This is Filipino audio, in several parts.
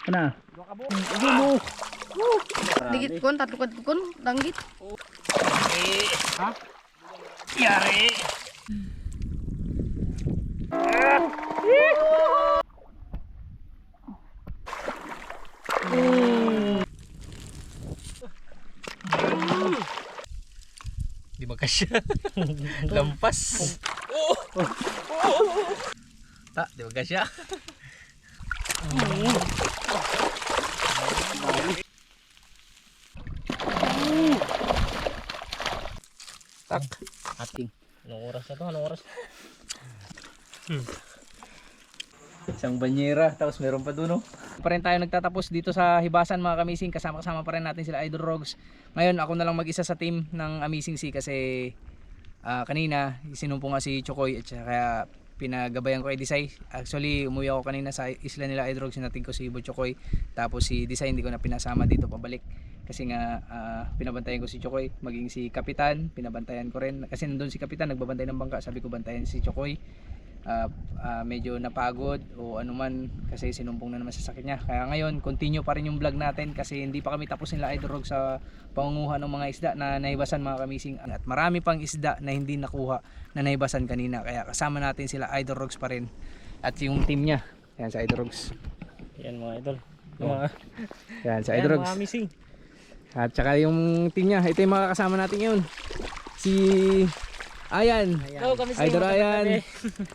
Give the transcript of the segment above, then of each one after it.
Kana? Ulo. Digit kon, tatlo kon, danggit. Ha? Yari. Di magkasya. Lampas. Tak, di magkasya. Tak. Ating. Anong oras na to? Anong oras? Isang banyera, tapos meron pa doon, no? Pa rin tayo nagtatapos dito sa Hibasan, mga kamising. Kasama pa rin natin sila Idol Rogs. Ngayon ako na lang mag-isa sa team ng Amazing Sea kasi kanina sinumpong nga si Chokoy at kaya pinagabayan ko kay Desai. Actually umuwi ako kanina sa isla nila Idol Rogs, sinating ko si Ibo Chokoy. Tapos si Desai hindi ko na pinasama dito pabalik kasi nga pinabantayan ko si Chokoy, maging si Kapitan pinabantayan ko rin kasi nandun si Kapitan nagbabantay ng bangka. Sabi ko bantayan si Chokoy. Medyo napagod o anuman kasi sinumpong na naman sa sakit niya. Kaya ngayon continue pa rin yung vlog natin kasi hindi pa kami tapos nila Idol Rogs sa pangunguha ng mga isda na naibasan, mga kamising, at marami pang isda na hindi nakuha na naibasan kanina. Kaya kasama natin sila Idol Rogs pa rin at yung team niya. Yan sa Idol Rogs. Yan mga idol. Yan sa Idol Rogs. Mga missing. At saka yung team niya, ito yung mga kasama natin ngayon. Si Ayan, Idol Ayan.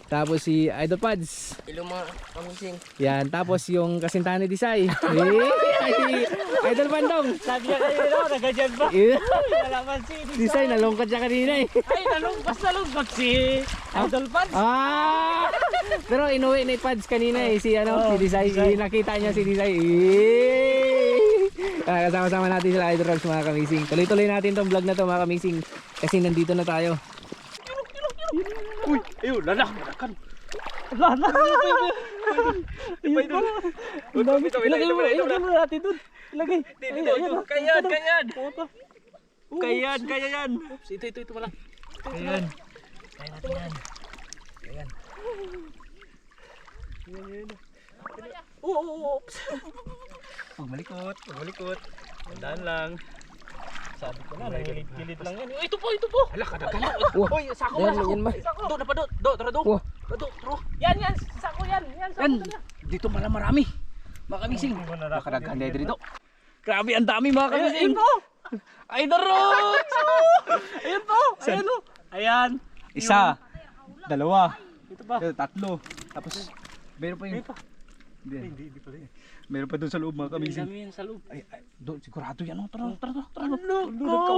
Tapos si Idol Pads. Hello mga kamising. Yan, tapos yung kasintahan ni Desai. Idol Bandong. Sabi niya kayo, nagajag ba? Nalaman si Desai, nalungkot siya kanina eh. Ay, nalungkot si Idol Pads. Pero inuwi ni Pads kanina eh, si si Desai. Nakita niya si Desai. Kasama-sama natin sila Idol Rogs, mga kamising. Tuloy-tuloy natin tong vlog na to, mga kamising. Kasi nandito na tayo. Uy, ayun, lalak, malakan. Lalak. Idol. Ilagay mo natin dun. Ilagay. Dito. Kayan. Kaya yan. Ito malang. Kayan. Kaya natin yan. Kayan. Oops. Pagmalikot. Tandaan lang. Sabi ko na, nangilit-kilit lang yan. Ito po. Hala, kadagal. Uy, sako mo. Do, na pa do. Tara do. Tara. Yan, sako yan. Yan, Dito pala marami. Mga kamising. Nakadagan na dito. Grabe, ang dami, mga kamising. Idol Rogs! Ayun po. Ayan. Isa, dalawa, Ito pa. tatlo. Tapos, meron pa yun. Hindi pala yan. Meron pa doon sa loob, mga kamising. Dami yan sa loob. Ay, doon, sigurado yan. Tara.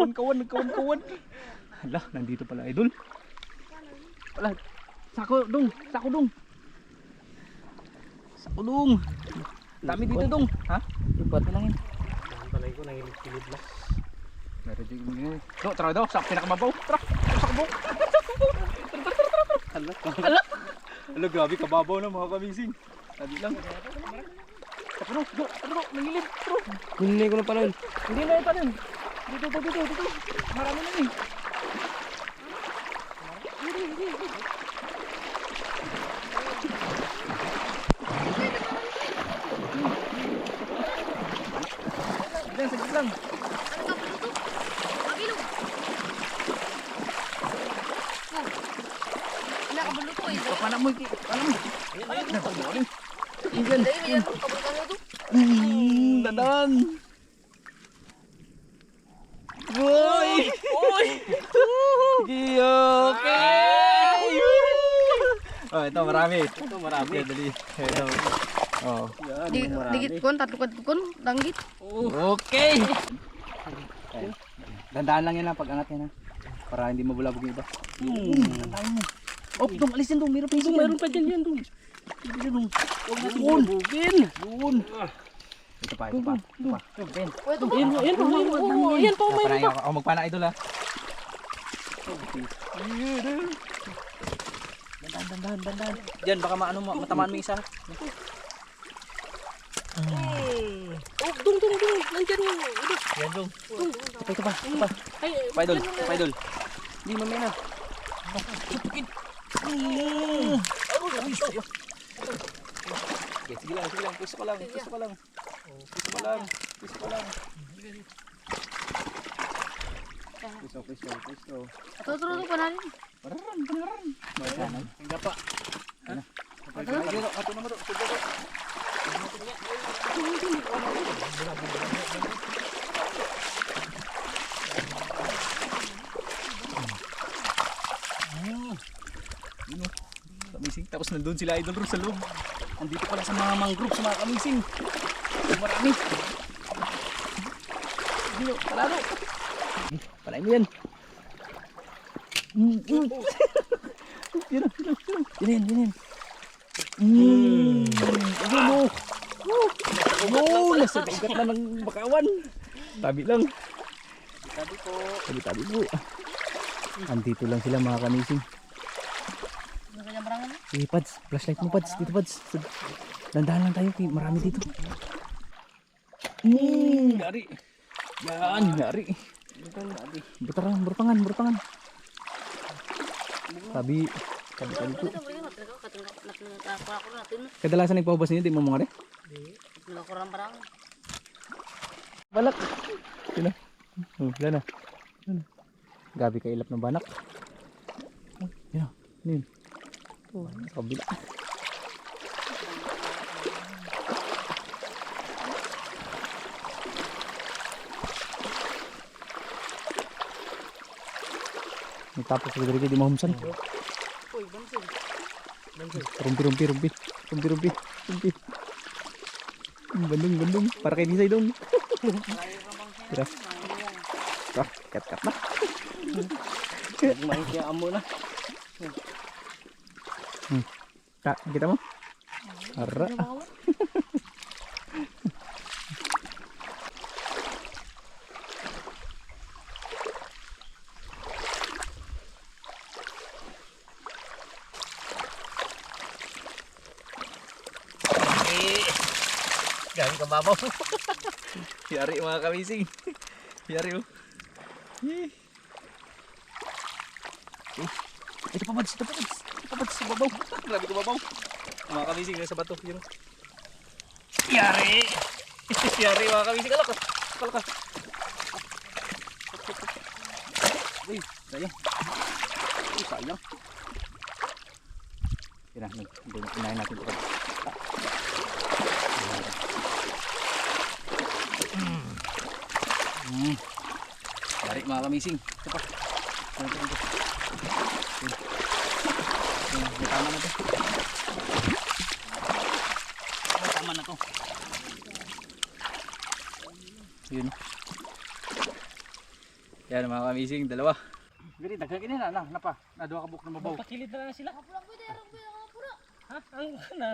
Nagkawan. Hala, nandito pala, Idol. Wala, sako dong. Dami dito dong. Ha? Ibat lang yun. Dahan pala ko, nangilit-kilit lang. Meron din yun. Tara daw, sa pinakamabaw. Tara, sakbo. Hala, grabe kababaw na, mga kamising. Sabi lang. Tara, nangilip. Kunin ko na pala. Hindi na yung panin. Dito. Marami na eh. Saglit lang. Paano mo? Dadan. Boy! Okay! Ito marami. Dali. Ito. Digit kon, tatlo kon, danggit. Okay. Dandaan lang yan pag angat yan, para hindi mabulabog yung iba. Dandaan mo. Dong, alisin dong. Meron pa dyan yan dong. Yun. Ito pa. Yan pa. Ako magpana, Idol, ha. Dandan. Diyan, baka matamaan mo isa. Dung. Nandiyan yung. Yan dong. Ito pa. Idol. Hindi mamaya na. Okay, sige lang. Puso ko lang. Piso pa lang. Piso pa lang. Piso. Tuturo pa natin. Pararan. Hingga pa. Ato na mo do. Kamising. Tapos nandun sila Idol Ro sa loob. Andito pala sa mga mangroves mga kamising. Marami. Dino, palalo. Palay mo yan. Yan. Ano mo? Nasa ugat na ng bakawan. Tabi lang. Tabi po. Tabi po. Andito lang sila mga kamising. Ano kanya marangan? Sige Pads, flashlight mo Pads. Dito Pads. Dandahan lang tayo. Marami dito. Yari. Yan, yari. Burpangan. Tabi po. Kadalasan nagpapabas ninyo, di mo mga Nakakurang parang. balak. Sila. Wala na. Gabi ka ilap ng banak. Yan. Ano yun? Sa kabila. Tapos Rodrigo di mahumsan. Uy, bansig. Rumpi. Bandung. Para kay Disay dong. Tira. Kat na. Mahikiya amo na. Kita mo? Ara. Galing ka babaw. Yari mga kamising. Yari oh. Ito pa Mads sa babaw. Grabe ko babaw. Mga kamising nasa bato. Yun. Yari. Yari mga kamising. Kalak ka. Uy, sayang. Tira, unahin natin ito. Yari mga kamising. Ito pa. May tama na to. Tama na to. Yun. Yan mga kamising, dalawa. Gani, dagagin na lang. Napa, nadua ka buk na mabaw. Pakilid na lang sila. Ha? Ang ko na.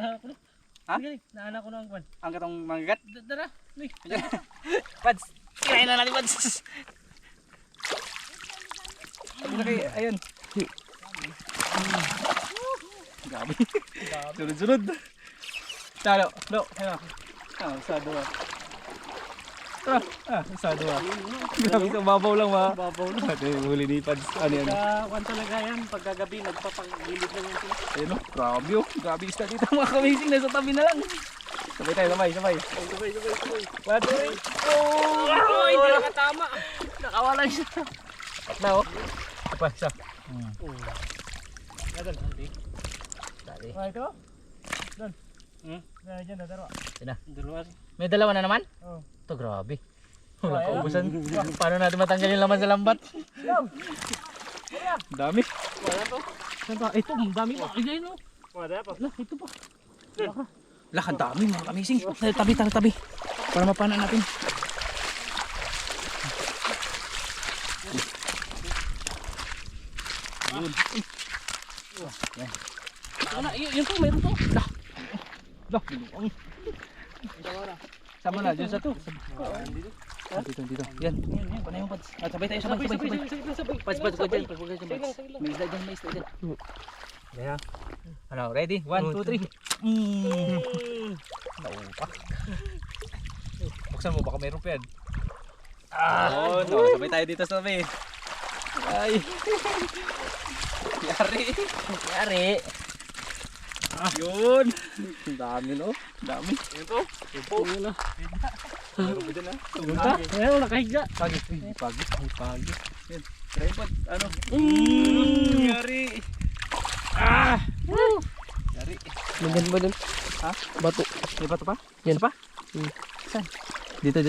Ha? Naanak ko na ang kwan. Ang katong manggat. Dara. Uy. Pads, kinain na natin Pads. Ayun. Gabi. Sunod. Talo. No. Ayun. Usado ah. Usado ah. Grabe sa babaw lang ma. Babaw na. Ito yung huli ni Pads. Ano yan? Kwan talaga yan. Pagkagabi, nagpapagilid lang yan sila. Ayun oh. Grabe oh. Grabe isda dito mga kamising. Nasa tabi na lang. Sabay tayo. Sabay. 1, 2, 3. Oh! Hindi nakatama. Nakawala siya. Na oh. Apa siya? Nadal, nanti. Dali. Ito? Doon. Diyan na, dalawa. Sina? Dalawa. May dalawa na naman? Oo. Ito grabe. Wala kaubusan. Paano natin matanggal yung laman sa lambat? Dami. Wala to. Saan ba? Ito, dami pa. Ayun o. Wala pa. Ito pa. Lakad dami mga kamising. Tabi. Para mapana natin. Yun. Yun to, mayroon to. Dah, binuang. Sama na, dyan sa to. Dito. Yan. Panay mo, Pads. Sabay tayo, sabay. Pads, dyan. May isda dyan. Yeah. Ano, ready? 1, 2, 3. Naupak. Buksan mo, baka mayroon pa yan. No, sabay tayo dito sa tabi. Ay. Yari. Yun. Ang dami no? Dami. Ito. Ito. Meron pa dyan Punta. Ayun, nakahiga. Pagi. Pagi. Pagi. Yan. Tripod. Ano? Yari. Yari. Maganda ba dun? Ha? Bato. May bato pa? Yan pa? Saan? Dito.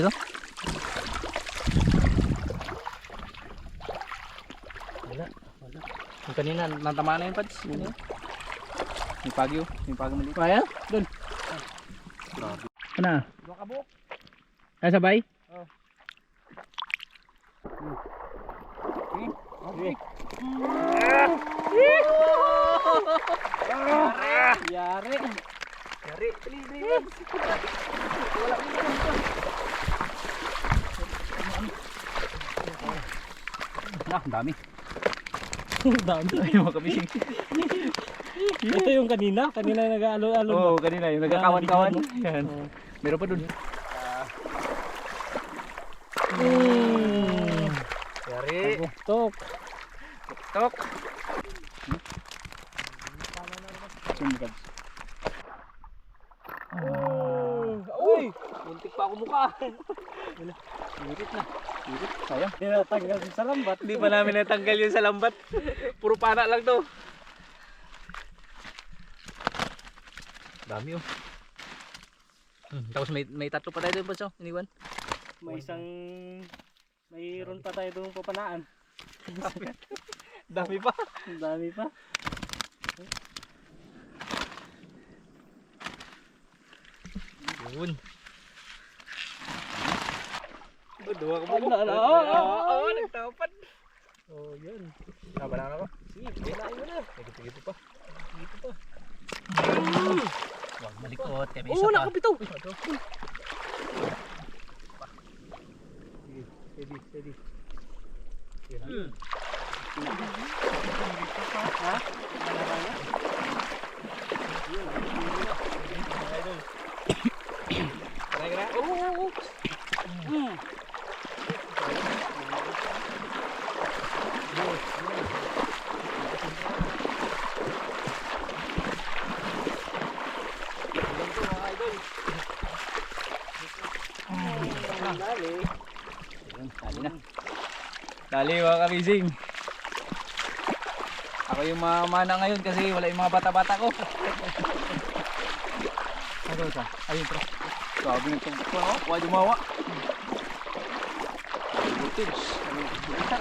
Wala. Yung kanina, natamaan na yung pads. May pagi oh. May pagi mali. Kaya? Dun. Grabe. Ano? Dua kabuk. Ay, sabay? Oo. Okay. Yari. Yari. Nah, dami. Dami. Ay, mga kabising. Ito yung kanina. Kanina yung nag-alo-alo. Oo, kanina yung nagkakawan-kawan. Yan. Oo. Meron pa dun. Yari. Buktok. Tok. Sumugad. Uy! Muntik pa ako mukha. Sirit na. Sirit. Sayang. Tinatanggal sa lambat. Hindi pa namin natanggal yun sa lambat. Puro pana lang to. Dami oh. Tapos may tatlo pa tayo doon po, iniwan. Mayroon pa tayo doon papanaan. Dami pa. Dami pa. Yun. Dua ka mo. Oo, nagtapan. Oh, yun. Wala na ako. Sige, kinain mo na. Nagito pa. Dito pa. Huwag malikot. Kaya may isa pa. Nakabitaw. Steady. Ha? Dali mga kabising. Ako yung mamana ngayon kasi wala yung mga bata-bata ko. Ano sa? Ayun pre. Sabi ng tumpok lang ako. Huwag jumawa. Voltage. Ano yung bulita?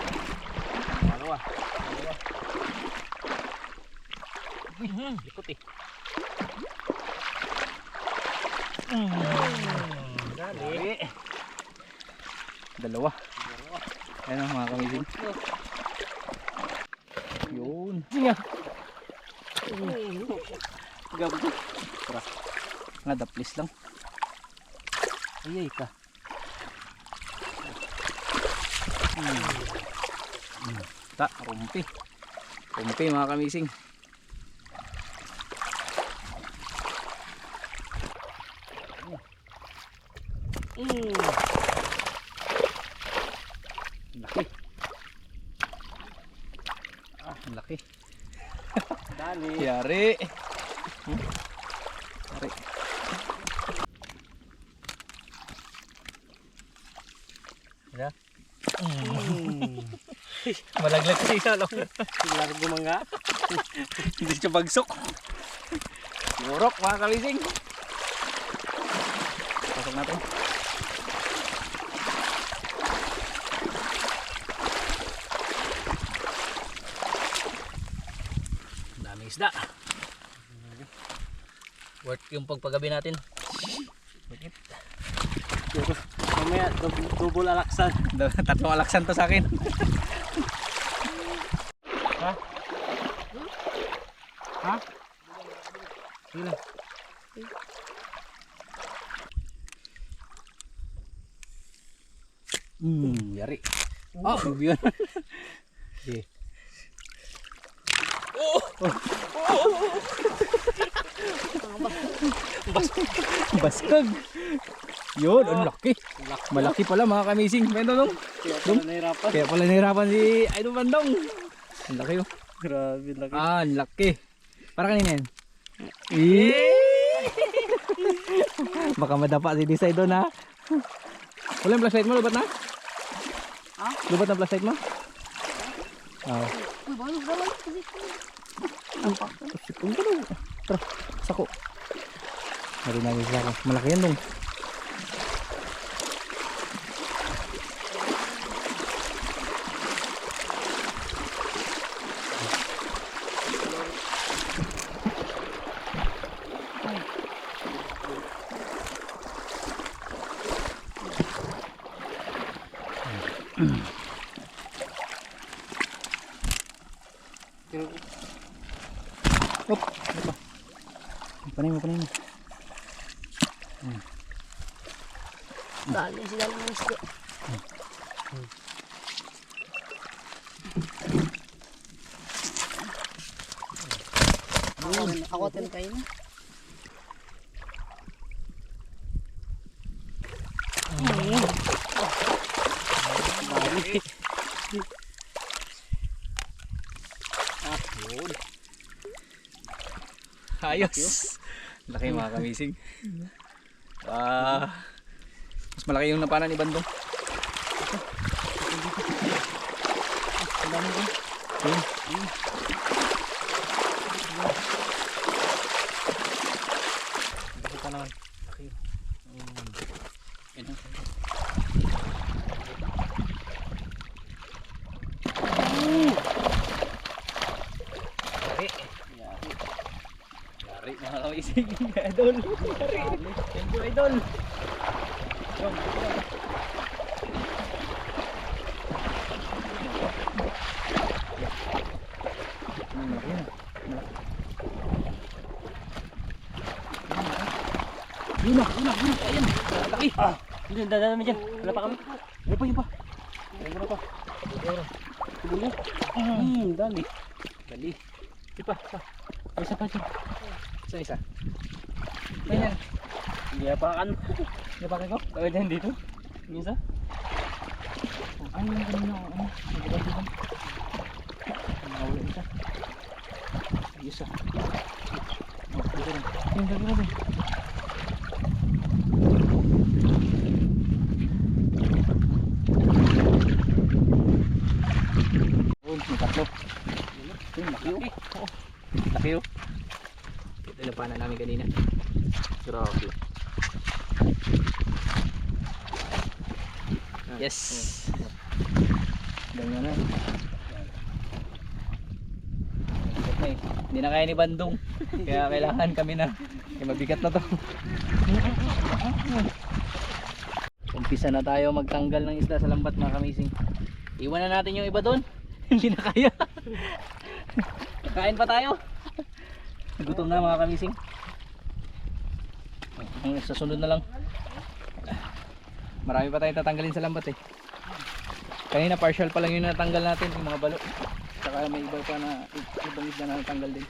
Dalawa. Likot eh. Dali. Dalawa. Ayan ang mga kamising. Yun. Singa. Gabo. Tara. Nga daplis lang. Ayay ka. Ta, rumpi. Rumpi mga kamising. Laki. Ang laki. Dali. Yari. Yari. Ya. Malaglag sa isa lang. Largo mga. Hindi siya bagsok. Lurok mga kamising. Pasok natin. Daming isda. Worth yung pagpagabi natin. Bakit? Mamaya, double alaksan. Tatlong alaksan to sa akin. Ha? Ha? Sila. Yari. Oh, yun. Okay. Baskag. Yun, ang laki. Malaki pala mga kamising. Meron nung. Kaya pala nahirapan. Kaya pala nahirapan si Idol Bandong. Ang laki oh. Grabe laki. Ah, ang laki. Para kanina yan. Eh! Baka madapa si Disay doon ha. Wala yung flashlight mo, lubat na? Ha? Lubat na flashlight mo? Oo. Uy, bawal kasi. Sikong ka daw. Tara, sako. Nari namin sila ako. Malaki yan dong. Op, apa? Panin mo. Dali sila ng isda. Ako din kayo na. Ayos. Laki mga kamising. Mas malaki yung napanan ni Bandong. Ang dami ko. Laki pa naman. Laki. Yan. Yari mga kamising. Idol. Thank you, idol. Yun na, ayan. Laki. Hindi, dadami dyan. Wala pa kami. Yun pa. Ayun pa. Dali. Dali. Isa. Isa pa dyan. Isa. Ayan. Yapakan. Yapakan ko? Kaya dyan dito. Minsan. Ano yung kanina? Nagabay dito. Nawala isa. Isa. Dito rin. Yung dali na. Yung tatlo. Laki oh. Ito yung panan namin kanina. Grabe. Yes. Ganyan na. Hindi na kaya ni Bandong. Kaya kailangan kami na. Kaya mabigat na to. Umpisa na tayo magtanggal ng isda sa lambat mga kamising. Iwan na natin yung iba doon. Hindi na kaya. Kain pa tayo. Gutom na mga kamising. Sa sunod na lang. Marami pa tayong tatanggalin sa lambat eh. Kanina partial pa lang yung natanggal natin, yung mga balo. Saka may iba pa na ibang isda na natanggal din.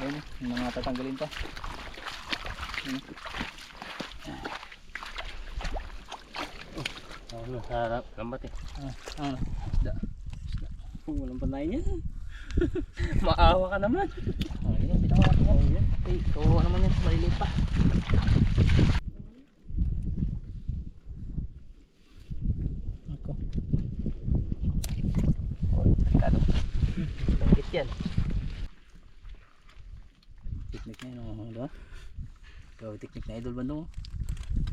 Ayun, yung mga tatanggalin pa. Ayun. Ano, sa lambat eh. Isda. Walang panayin yan. Maawa ka naman. Ayun, bitawa natin yan. Ay, kawawa naman yan, maliliit pa. Ako. Delikado. Bangkit yan. Teknik na yun, diba? Ikaw, teknik na idol Bandong.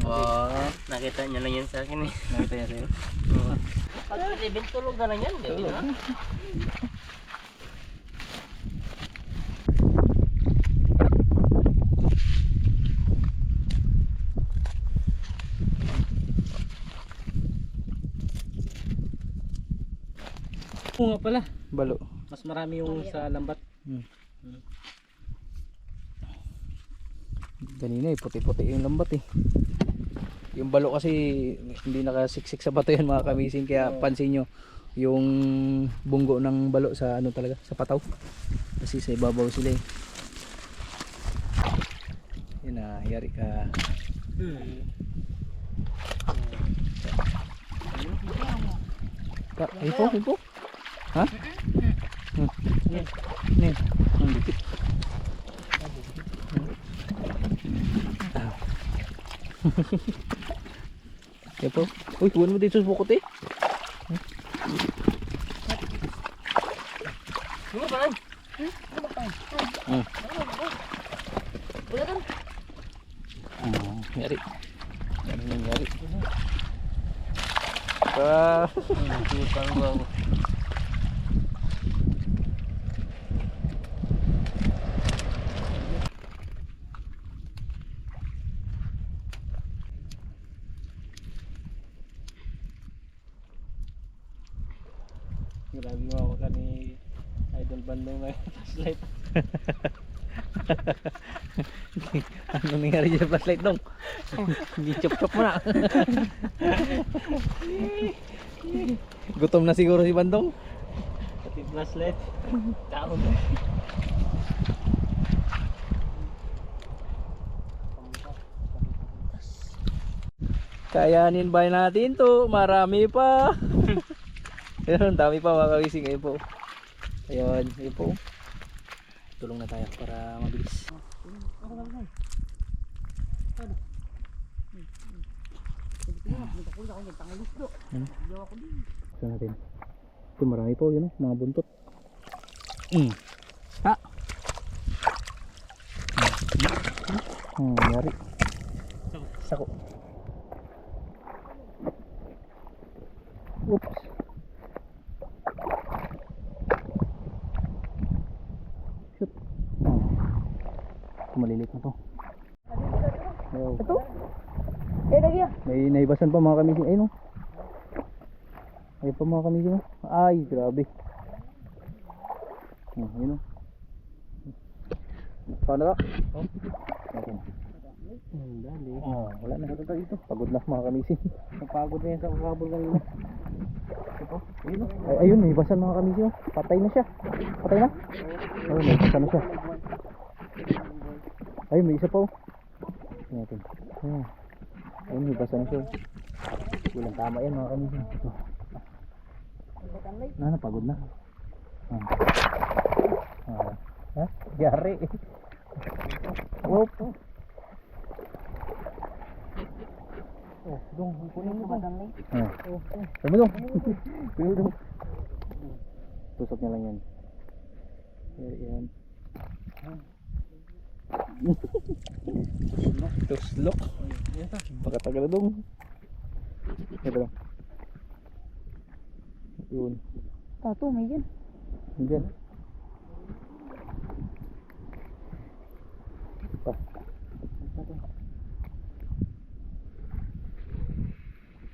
Wow. Nakita niya lang yan sa akin eh. Nakita niya sa'yo? Oo. Pag event tulog ka lang yan, di ba? Oo nga pala. Balo. Mas marami yung sa lambat. Kanina eh, puti-puti yung lambat eh. Yung balo kasi hindi nakasiksik sa bato yan mga kamising. Kaya pansin nyo yung bunggo ng balo sa ano talaga, sa pataw. Kasi sa ibabaw sila eh. Yan na, yari ka. Hipo? Ha? Nih, dikit. Yan po. Uy, huwag mo dito sa bukot eh. Ano ba? Wala kan? Nangyari. Ano nangyari? Ah, tutang ba ako? Grabe mo ako ka ni Idol Bandong na flashlight. Ano nangyari dyan sa flashlight dong? Hindi chop-chop mo na. Gutom na siguro si Bandong. Pati flashlight. Tao na. Kayanin ba natin to? Marami pa. Ayun, dami pa mga kawising. Ayun po. Ayun, ayun po. Tulong na tayo para mabilis. Gusto natin. Ito marami po yun, mga buntot. Ha? Nangyari. Sako. Oops. Shoot. Maliliit na to. Wow. Ito? Eh, lagi ya. May naibasan pa mga kamising. Ayun o. Ayun pa mga kamising. Ay, grabe. Ayun o. Paano ka? Oh. Okay. Dali. Oh, wala na. Pagod na mga kamising. Napagod na yan sa kakabol kanina. Ay, ayun, may basan mga kamising. Patay na siya. Patay na? Ayun, may basan na siya. Ayun, may isa pa o. Tingnan natin. Ayun, may basan na siya. Walang tama yan mga kamising. Napagod na. Ha? Yari. Whoop. Oh, dong, kunin mo ba danlay? Tama dong. Kunin dong. Tusok niya lang yan. Yan. Tuslok. Pakatagal na dong. Ito lang. Yun. Tato, may dyan. Diyan. Pa.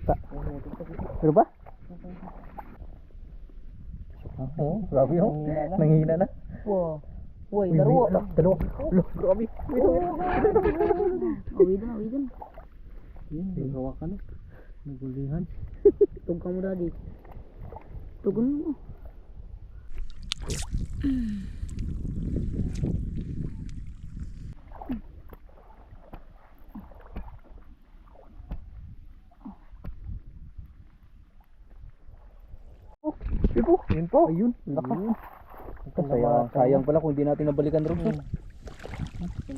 Pa. Pero ba? Oo, grabe yun. Nanghihina na. Wow. Woy, Uy, daro. may- Dalawa. Loh, grabe. Awi dun, awi dun. Yung hawakan no. Nagulihan. Tug ka mo dadi. Tugon mo. Yun po. Yun po. Ayun. Laka. Sayang pala kung di natin nabalikan rin.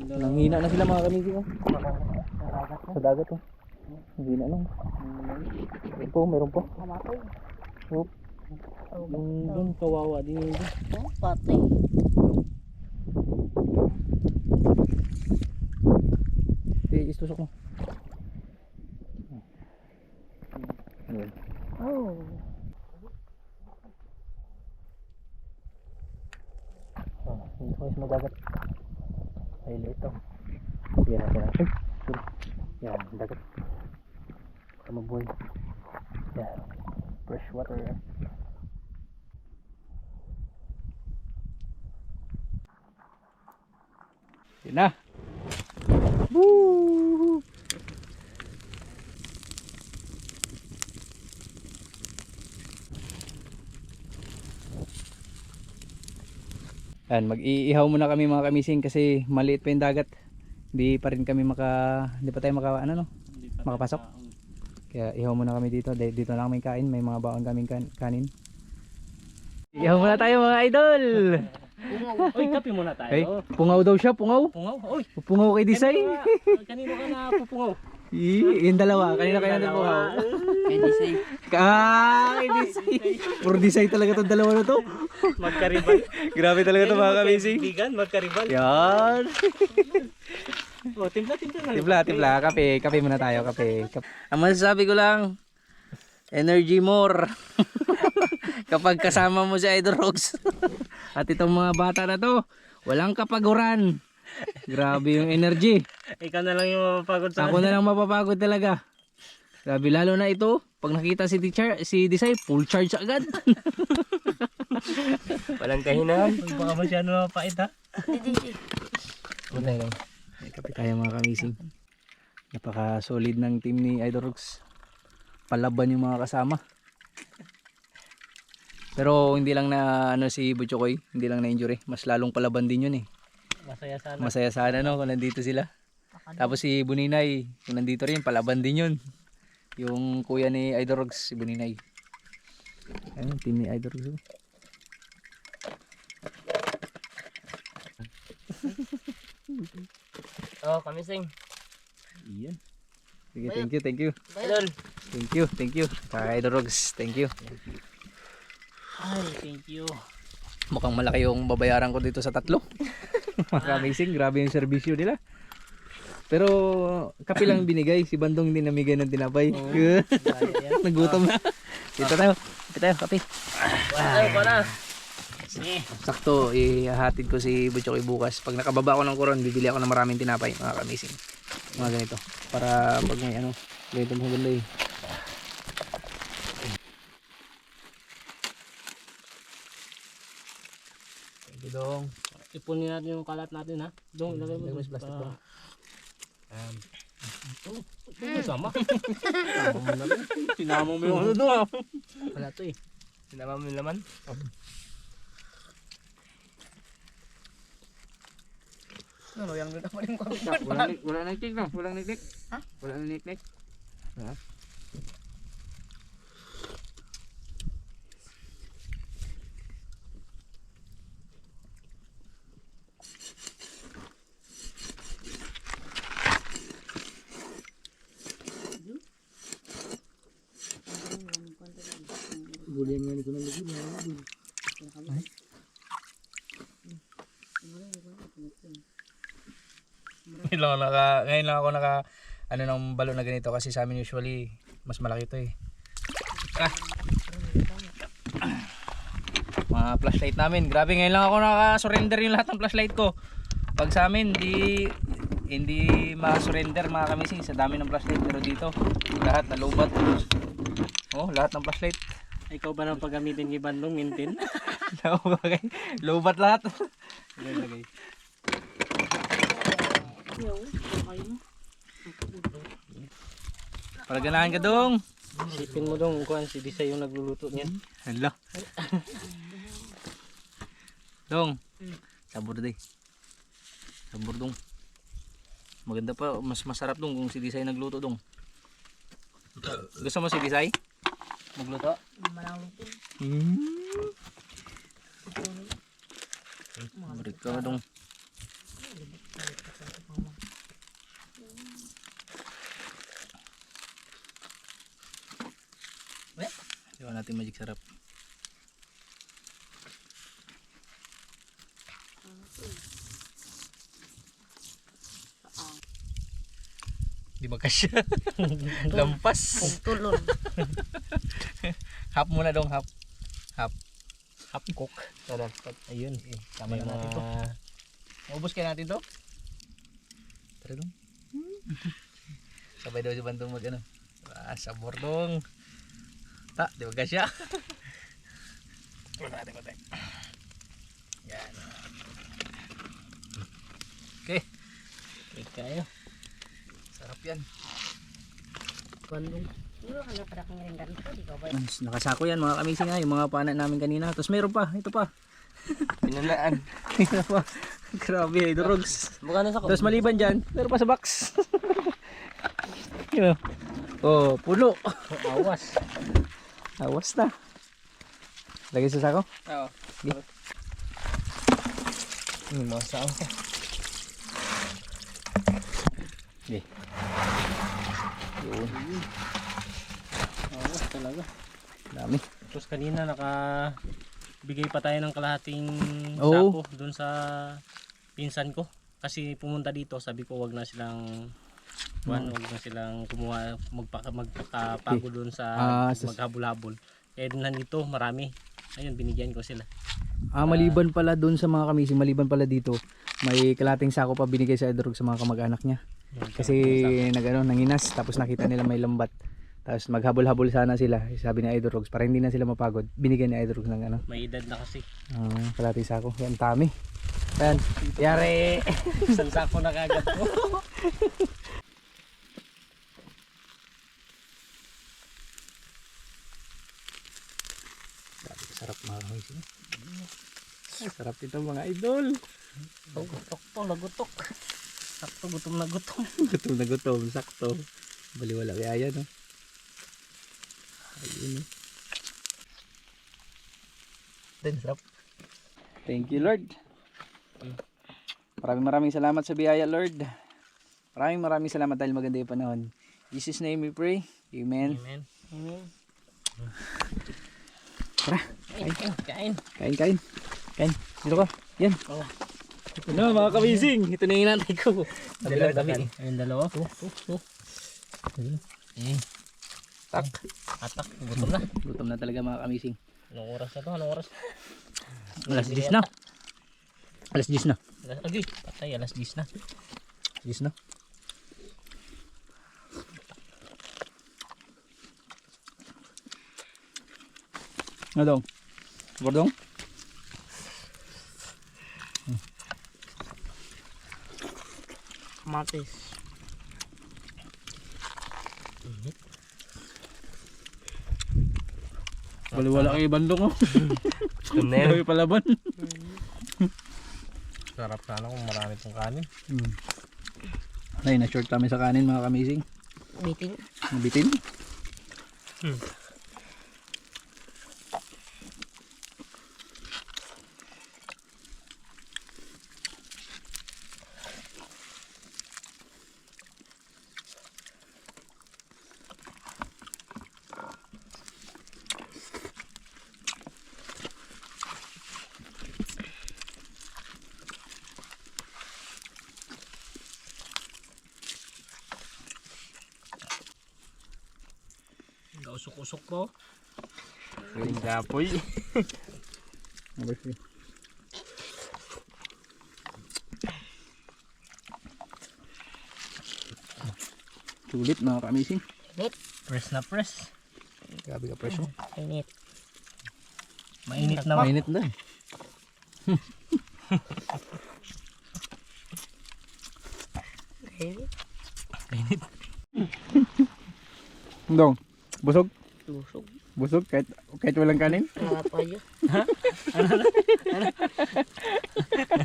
Nanghina na sila mga kamising. Oh. Sa dagat. Oh. Nanghina na. Yun po, meron po. Kamatay. Oh. Yung doon kawawa din yun. Oh, patay. Istusok mo. Ayun. Oh. Hindi ko sa dagat. Ay, ito. Yan natin. Yan, dagat. Para mabuhay. Yan. Fresh water. Yun na. Woo! Yan, mag-iihaw muna kami mga kamising kasi maliit pa yung dagat. Hindi pa rin kami hindi pa tayo makapasok. Kaya ihaw muna kami dito. Dito lang kami kain, may mga baon kaming kanin. Ihaw muna tayo mga idol. Oy, kape muna tayo. Ay, pungaw daw siya, pungaw. Pungaw. Oy, Pungaw kay Disay. kanino ka na pupungaw? Yung dalawa, kanina kayo natin po ako. Hindi safe. Hindi safe. Puro disay talaga itong dalawa na to. Magkaribal. Grabe talaga ito mga kamising. Bigan, magkaribal. Yan. Oh, timpla na. Timpla. Kape muna tayo, kape. Ang masasabi ko lang, energy more. Kapag kasama mo si Idol Rogs. At itong mga bata na to, walang kapaguran. Grabe yung energy. Ikaw na lang yung mapapagod sa Ako na lang mapapagod talaga. Grabe, lalo na ito, pag nakita si teacher, si Desai, full charge agad. Walang kahinaan. Baka masyado mapait ha. Punay lang. May kape tayo mga kamising. Napaka solid ng team ni Idol Rogs. Palaban yung mga kasama. Pero hindi lang na si Butchokoy, hindi lang na injury, mas lalong palaban din yun eh. Masaya sana no kung nandito sila. Tapos si Buninay, kung nandito rin, palaban din yun. Yung kuya ni Idol Rogs, si Buninay. Ayun, team ni Idol Rogs. Oh, kamising. Iyan. Sige, thank you. Idol. Thank you. Kaka Idol Rogs, thank you. Ay, thank you. Mukhang malaki yung babayaran ko dito sa tatlo. Amazing, grabe yung serbisyo nila. Pero kape lang binigay, si Bandong hindi namigay ng tinapay. Nagutom na. Dito tayo, kape. Wala. Sige. Sakto, ihahatid ko si Butchokoy bukas. Pag nakababa ko ng koron, bibili ako ng maraming tinapay, mga kamising. Mga ganito. Para pag may ganito maganda eh. Dong. Ipunin natin yung kalat natin ha. Dong, ilagay mo Mas plastic pa. Ito sama. Sinama mo yung ano doon. Wala to eh. Sinama mo yung laman. Ano, yang doon naman yung kami. Wala nagtik na. Walang nagtik. Ha? Wala nagtik. Ha? Bulian nga ni ko nang lagi. Ngayon lang ako ng balon na ganito kasi sa amin usually mas malaki ito eh. Mga flashlight namin. Grabe, ngayon lang ako naka-surrender yung lahat ng flashlight ko. Pag sa amin hindi ma-surrender mga kamising sa dami ng flashlight, pero dito lahat na low bat. Oh, lahat ng flashlight. Ikaw ba nang paggamitin ni Bandong mintin? Low bat lahat. Lagay. Paraganahan ka dong. Isipin mo dong kung si Disa yung nagluluto niyan. Hala. Dong. Sabor day. Sabor dong. Maganda pa, mas masarap dong kung si Disay nagluto dong. Gusto mo si Disay magluto? Balik ka dong. Diba natin magic sarap. Di magkasya. Lampas. Tulon. Half muna dong, half. Half cook. Ayun, tama na natin to. Maubos kaya natin to? Tara dong. Sabay daw si Bandong mag sabor dong. Di magkasya. Wala natin konti. Yan. Okay. Wait kayo. Sarap yan. Bandong. Nakasako yan mga kamising nga, yung mga pana namin kanina. Tapos meron pa, ito pa. Pinalaan. Ito pa. Grabe, Idol Rogs. Mukha na sa Tapos maliban dyan, meron pa sa box. Yun. Oh, pulo. awas. Awas na. Lagay sa sako? Oo. Mga sao. Okay. Yun. Oo, talaga. Dami. Tapos kanina bigay pa tayo ng kalahating Oo. sako doon sa pinsan ko. Kasi pumunta dito, sabi ko wag na silang wag na silang kumuha magpakapago doon sa maghabol-habol. Eh nandito marami. Ayun, binigyan ko sila. Maliban pala doon sa mga kamising, maliban pala dito, may kalating sako pa binigay sa Idol Rogs sa mga kamag-anak niya. Kasi nanginas, tapos nakita nila may lambat. Tapos maghabol-habol sana sila, sabi ni Idol Rogs, para hindi na sila mapagod. Binigyan ni Idol Rogs ng May edad na kasi. kalating sako. Yan, tami. Ayan, yari. Isang sako na kagad ko. Sarap mga kamising. Sarap ito mga idol. Gutok po, nagutok. Sakto, gutom na gutom. Gutom na gutom, sakto. Baliwala kaya yan, no? Ayun, no? Sarap. Thank you, Lord. Maraming salamat sa biyaya, Lord. Maraming salamat dahil maganda yung panahon. In Jesus' name we pray. Amen. Amen. Amen. Tara. Kain. Kain. Dito ka. Yan. Oh. Ano mga kamising? Ito na yung inantay ko. Tabi. Ayun, dalawa. Tak. Atak. Gutom na. Gutom na talaga mga kamising. Anong oras na to? Anong oras? Alas 10 na. Alas 10 na. Agi, patay. Alas 10 na. 10 na. Ano dong? Gordong? Matis. Wala kay bandong oh. Tunnel. Dami palaban. Sarap sana kung marami pong kanin. Ay, na-short kami sa kanin mga kamising. Bitin. Nabitin. Usok-usok po. Yung gapoy. Sulit mga kamising. Press na press. Grabe ka presyo. Init. Mainit na. Mainit na. Init. Dong, busog? Lusog. Busog kahit walang kanin? Wala pa yun.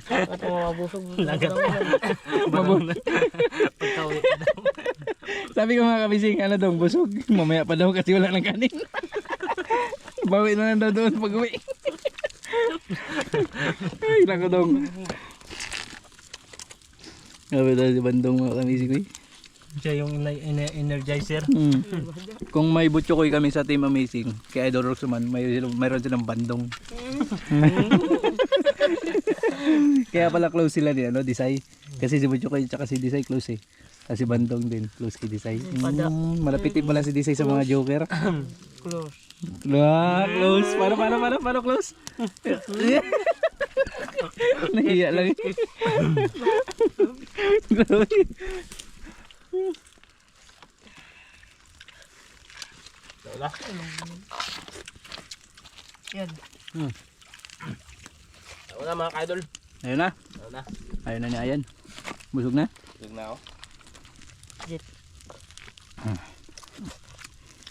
At mabusog. Lagat. Pagkawi. Sabi ko mga kabising, ano dong, busog. Mamaya pa daw kasi wala ng kanin. Bawi na lang daw doon pag uwi. Ay, nako dong. Sabi daw si Bandong mga kabising ko. Siya yung energizer. Kung may butchokoy kami sa Team Amazing, kay Idol Rogs naman, mayroon silang bandong. Kaya pala close sila ni Disay. Kasi si butchokoy at si Disay close eh. Kasi bandong din, close kay Disay. Malapitin pala si Disay sa mga joker. Close. Close. Paano close? Nahiya lang. Wala. Yan. Wala mga ka-idol. Ayun na. Wala. Ayun na ni Ayan. Busog na? Busog na ako. Jet.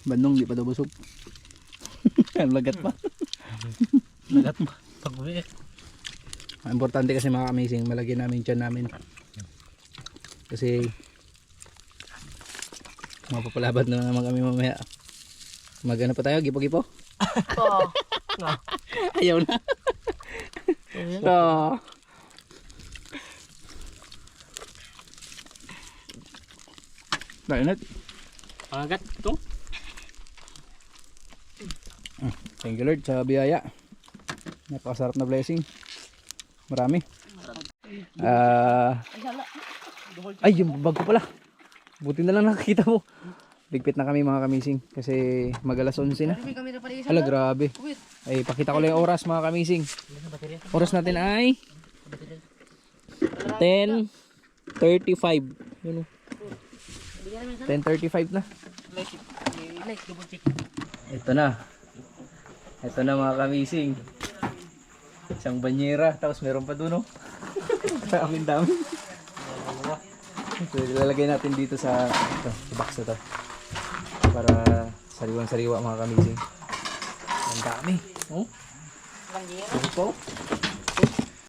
Bandong di pa daw busog. Lagat pa. Lagat pa. Pag-uwi. Ang importante kasi mga amazing, malagyan namin tiyan namin. Kasi mapapalabat na naman kami mamaya. Magana pa tayo, gipo-gipo. Oh. Ayaw na. Oh. Dainat. Pangagat ito. Thank you Lord sa biyaya. Napakasarap na blessing. Marami. Ay, yung bag ko pala. Buti na lang nakakita mo. Ligpit na kami mga kamising kasi mag-alas 11 na. Hala, grabe. Ay, pakita ko lang yung oras mga kamising. Oras natin ay 10:35. Yun, 10:35 na. Ito na. Ito na mga kamising. Isang banyera, tapos meron pa doon, no? Daming dami. So, ilalagay natin dito sa box na to. Para sariwang-sariwa mga kamising. Ang dami. Oh? Ito po.